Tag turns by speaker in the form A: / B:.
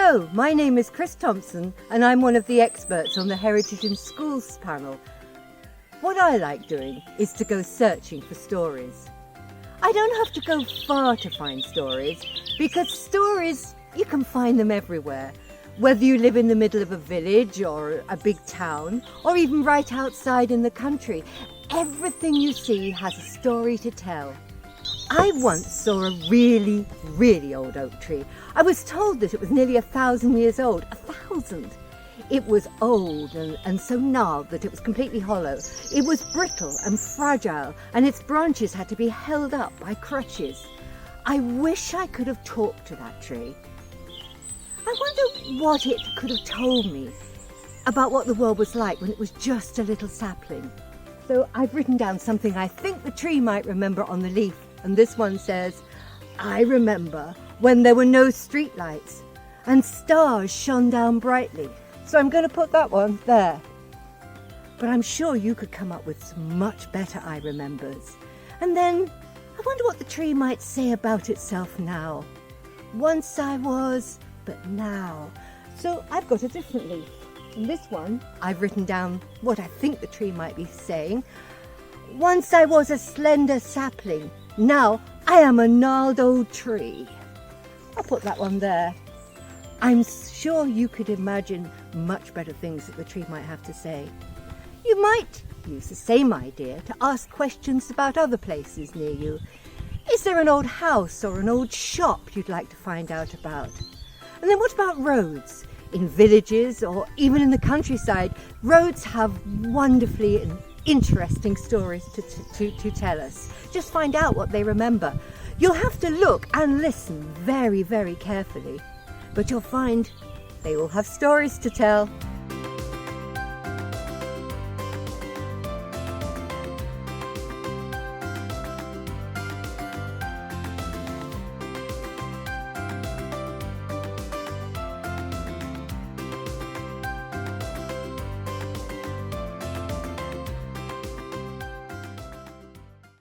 A: Hello, my name is Chris Thompson and I'm one of the experts on the Heritage in Schools panel. What I like doing is to go searching for stories. I don't have to go far to find stories because stories, you can find them everywhere. Whether you live in the middle of a village or a big town or even right outside in the country, everything you see has a story to tell. I once saw a really, really old oak tree. I was told that it was nearly 1,000 years old. 1,000! It was old and so gnarled that it was completely hollow. It was brittle and fragile, and its branches had to be held up by crutches. I wish I could have talked to that tree. I wonder what it could have told me about what the world was like when it was just a little sapling. So I've written down something I think the tree might remember on the leaf. And this one says, I remember when there were no street lights and stars shone down brightly. So I'm going to put that one there. But I'm sure you could come up with some much better I remembers. And then I wonder what the tree might say about itself now. Once I was, but now. So I've got a different leaf. In this one, I've written down what I think the tree might be saying. Once I was a slender sapling. Now I am a gnarled old tree. I'll put that one there. I'm sure you could imagine much better things that the tree might have to say. You might use the same idea to ask questions about other places near you. Is there an old house or an old shop you'd like to find out about? And then what about roads? In villages or even in the countryside, roads have wonderfully and interesting stories to tell us. Just find out what they remember. You'll have to look and listen very, very carefully, but you'll find they all have stories to tell.